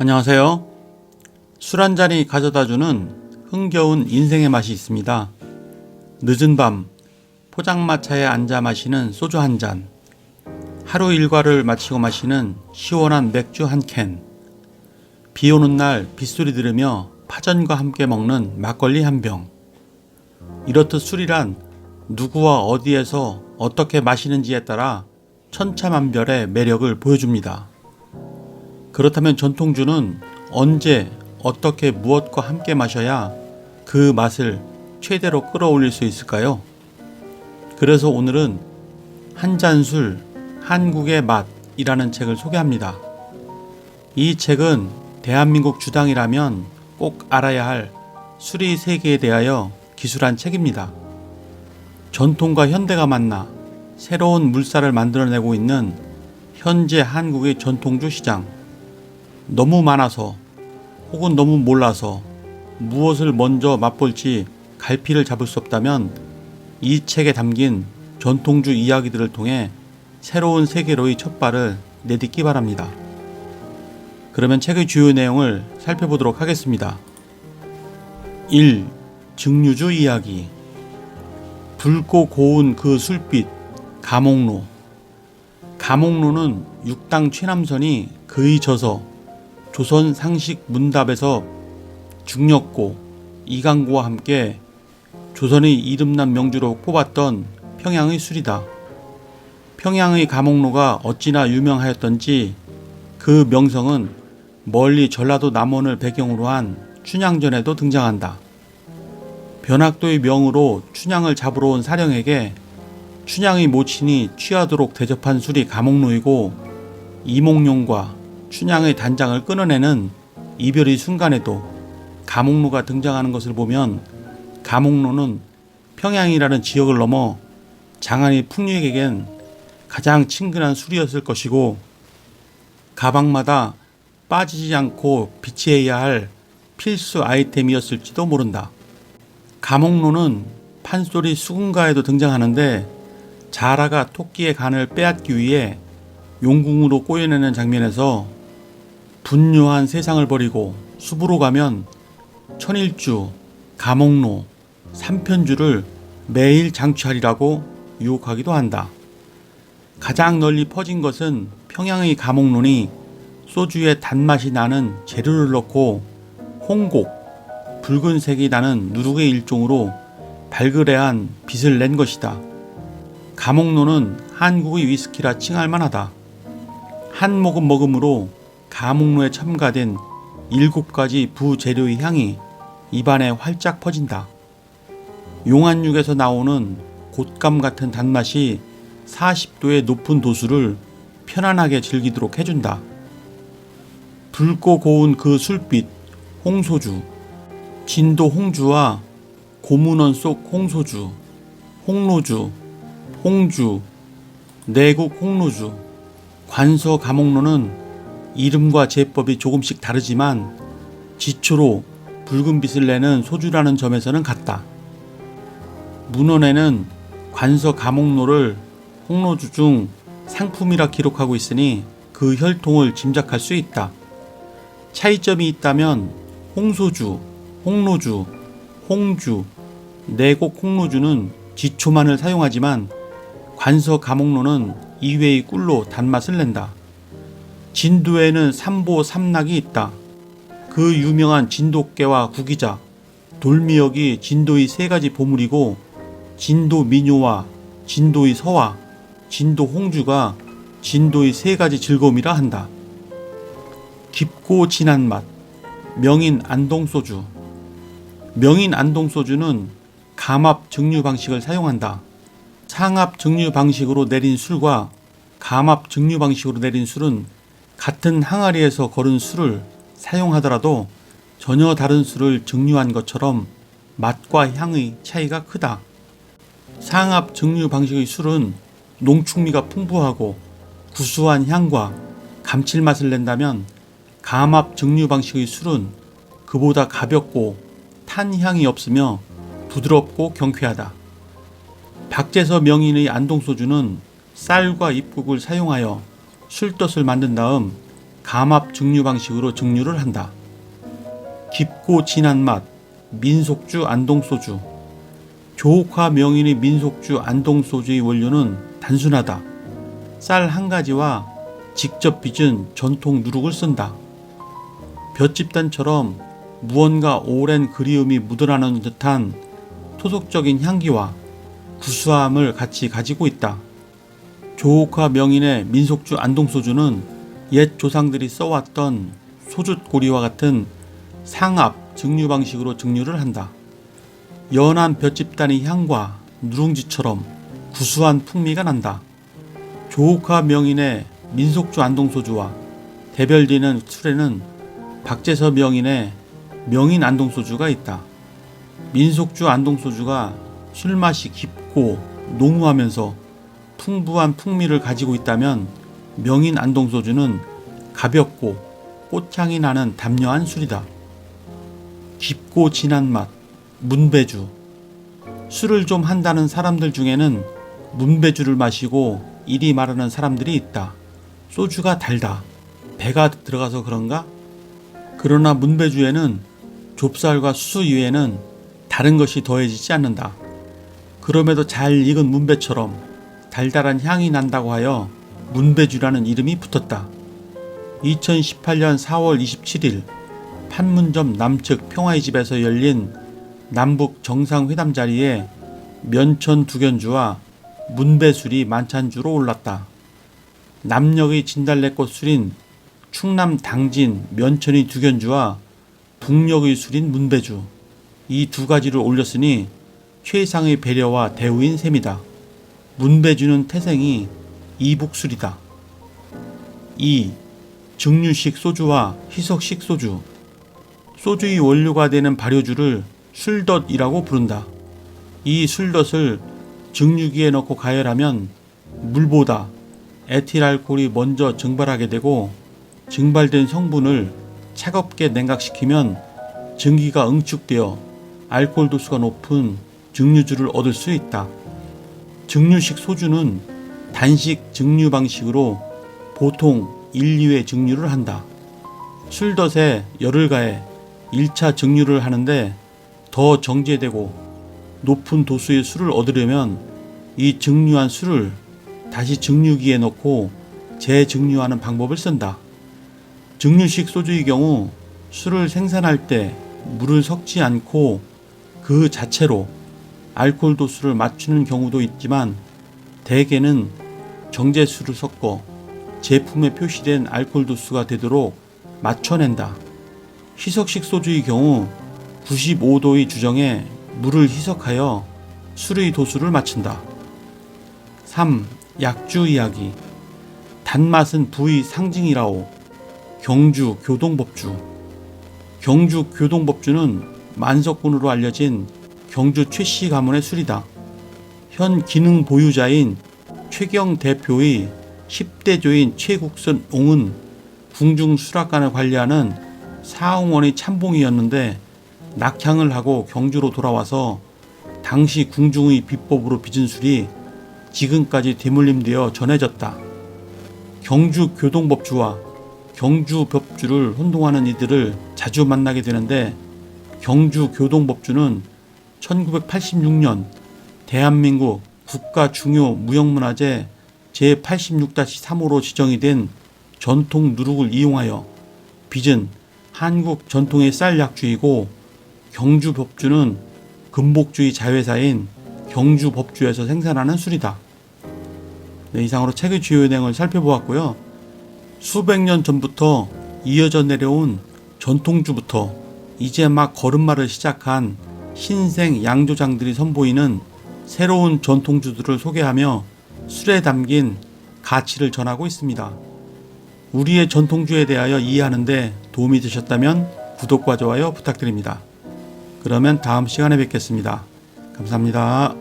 안녕하세요. 술 한 잔이 가져다주는 흥겨운 인생의 맛이 있습니다. 늦은 밤 포장마차에 앉아 마시는 소주 한 잔, 하루 일과를 마치고 마시는 시원한 맥주 한 캔, 비 오는 날 빗소리 들으며 파전과 함께 먹는 막걸리 한 병. 이렇듯 술이란 누구와 어디에서 어떻게 마시는지에 따라 천차만별의 매력을 보여줍니다. 그렇다면 전통주는 언제 어떻게 무엇과 함께 마셔야 그 맛을 최대로 끌어올릴 수 있을까요? 그래서 오늘은 한 잔 술, 한국의 맛이라는 책을 소개합니다. 이 책은 대한민국 주당이라면 꼭 알아야 할 술의 세계에 대하여 기술한 책입니다. 전통과 현대가 만나 새로운 물살을 만들어내고 있는 현재 한국의 전통주 시장. 너무 많아서 혹은 너무 몰라서 무엇을 먼저 맛볼지 갈피를 잡을 수 없다면 이 책에 담긴 전통주 이야기들을 통해 새로운 세계로의 첫발을 내딛기 바랍니다. 그러면 책의 주요 내용을 살펴보도록 하겠습니다. 1. 증류주 이야기. 붉고 고운 그 술빛, 가목로. 가목로는 육당 최남선이 그의 저서 조선 상식 문답에서 중력고, 이강고와 함께 조선의 이름난 명주로 꼽았던 평양의 술이다. 평양의 가목로가 어찌나 유명하였던지 그 명성은 멀리 전라도 남원을 배경으로 한 춘향전에도 등장한다. 변학도의 명으로 춘향을 잡으러 온 사령에게 춘향의 모친이 취하도록 대접한 술이 가목로이고, 이몽룡과 춘향의 단장을 끊어내는 이별의 순간에도 가목로가 등장하는 것을 보면 가목로는 평양이라는 지역을 넘어 장안의 풍류에겐 가장 친근한 술이었을 것이고, 가방마다 빠지지 않고 비치해야 할 필수 아이템이었을지도 모른다. 가목로는 판소리 수군가에도 등장하는데, 자라가 토끼의 간을 빼앗기 위해 용궁으로 꼬여내는 장면에서 분요한 세상을 버리고 숲으로 가면 천일주, 가목로, 삼편주를 매일 장취하리라고 유혹하기도 한다. 가장 널리 퍼진 것은 평양의 가목론이 소주에 단맛이 나는 재료를 넣고 홍곡, 붉은색이 나는 누룩의 일종으로 발그레한 빛을 낸 것이다. 가목로는 한국의 위스키라 칭할 만하다. 한 모금 먹음으로 가목로에 첨가된 7가지 부재료의 향이 입안에 활짝 퍼진다. 용안육에서 나오는 곶감 같은 단맛이 40도의 높은 도수를 편안하게 즐기도록 해준다. 붉고 고운 그 술빛, 홍소주. 진도 홍주와 고문원 속 홍소주, 홍로주, 홍주, 내국 홍로주, 관서 가목로는 이름과 제법이 조금씩 다르지만 지초로 붉은 빛을 내는 소주라는 점에서는 같다. 문헌에는 관서 가목로를 홍로주 중 상품이라 기록하고 있으니 그 혈통을 짐작할 수 있다. 차이점이 있다면 홍소주, 홍로주, 홍주, 내곡 홍로주는 지초만을 사용하지만 관서 가목로는 이외의 꿀로 단맛을 낸다. 진도에는 삼보 삼락이 있다. 그 유명한 진도깨와 구기자, 돌미역이 진도의 3가지 보물이고, 진도 민요와 진도의 서와 진도 홍주가 진도의 3가지 즐거움이라 한다. 깊고 진한 맛, 명인 안동소주. 명인 안동소주는 감압 증류 방식을 사용한다. 상압 증류 방식으로 내린 술과 감압 증류 방식으로 내린 술은 같은 항아리에서 거른 술을 사용하더라도 전혀 다른 술을 증류한 것처럼 맛과 향의 차이가 크다. 상압 증류 방식의 술은 농축미가 풍부하고 구수한 향과 감칠맛을 낸다면, 감압 증류 방식의 술은 그보다 가볍고 탄향이 없으며 부드럽고 경쾌하다. 박제서 명인의 안동소주는 쌀과 입국을 사용하여 술덫을 만든 다음 감압 증류 방식으로 증류를 한다. 깊고 진한 맛, 민속주 안동소주. 조옥화 명인의 민속주 안동소주의 원료는 단순하다. 쌀 한 가지와 직접 빚은 전통 누룩을 쓴다. 볏짚단처럼 무언가 오랜 그리움이 묻어나는 듯한 토속적인 향기와 구수함을 같이 가지고 있다. 조옥화 명인의 민속주 안동소주는 옛 조상들이 써왔던 소주꼬리와 같은 상압 증류 방식으로 증류를 한다. 연한 볏짚단의 향과 누룽지처럼 구수한 풍미가 난다. 조옥화 명인의 민속주 안동소주와 대별되는 술에는 박재서 명인의 명인 안동소주가 있다. 민속주 안동소주가 술맛이 깊고 농후하면서 풍부한 풍미를 가지고 있다면 명인 안동소주는 가볍고 꽃향이 나는 담요한 술이다. 깊고 진한 맛, 문배주. 술을 좀 한다는 사람들 중에는 문배주를 마시고 이리 말하는 사람들이 있다. 소주가 달다. 배가 들어가서 그런가? 그러나 문배주에는 좁쌀과 수수 이외에는 다른 것이 더해지지 않는다. 그럼에도 잘 익은 문배처럼 달달한 향이 난다고 하여 문배주라는 이름이 붙었다. 2018년 4월 27일 판문점 남측 평화의 집에서 열린 남북 정상회담 자리에 면천 두견주와 문배술이 만찬주로 올랐다. 남녘의 진달래꽃 술인 충남 당진 면천의 두견주와 북녘의 술인 문배주, 이 두 가지를 올렸으니 최상의 배려와 대우인 셈이다. 문배주는 태생이 이북술이다. 2. 증류식 소주와 희석식 소주. 소주의 원료가 되는 발효주를 술덫이라고 부른다. 이 술덫을 증류기에 넣고 가열하면 물보다 에틸알코올이 먼저 증발하게 되고 증발된 성분을 차갑게 냉각시키면 증기가 응축되어 알코올 도수가 높은 증류주를 얻을 수 있다. 증류식 소주는 단식 증류 방식으로 보통 1, 2회 증류를 한다. 술덫에 열을 가해 1차 증류를 하는데 더 정제되고 높은 도수의 술을 얻으려면 이 증류한 술을 다시 증류기에 넣고 재증류하는 방법을 쓴다. 증류식 소주의 경우 술을 생산할 때 물을 섞지 않고 그 자체로 알코올 도수를 맞추는 경우도 있지만 대개는 정제수를 섞어 제품에 표시된 알코올 도수가 되도록 맞춰낸다. 희석식 소주의 경우 95도의 주정에 물을 희석하여 술의 도수를 맞춘다. 3. 약주 이야기. 단맛은 부의 상징이라오. 경주 교동법주. 경주 교동법주는 만석군으로 알려진 경주 최씨 가문의 술이다. 현 기능 보유자인 최경 대표의 10대조인 최국선 옹은 궁중 수락관을 관리하는 사흥원의 참봉이었는데 낙향을 하고 경주로 돌아와서 당시 궁중의 비법으로 빚은 술이 지금까지 되물림되어 전해졌다. 경주 교동법주와 경주 법주를 혼동하는 이들을 자주 만나게 되는데 경주 교동법주는 1986년 대한민국 국가 중요 무형문화재 제86-3호로 지정이 된 전통 누룩을 이용하여 빚은 한국 전통의 쌀 약주이고 경주 법주는 금복주의 자회사인 경주 법주에서 생산하는 술이다. 네, 이상으로 책의 주요 내용을 살펴보았고요. 수백 년 전부터 이어져 내려온 전통주부터 이제 막 걸음마를 시작한 신생 양조장들이 선보이는 새로운 전통주들을 소개하며 술에 담긴 가치를 전하고 있습니다. 우리의 전통주에 대하여 이해하는 데 도움이 되셨다면 구독과 좋아요 부탁드립니다. 그러면 다음 시간에 뵙겠습니다. 감사합니다.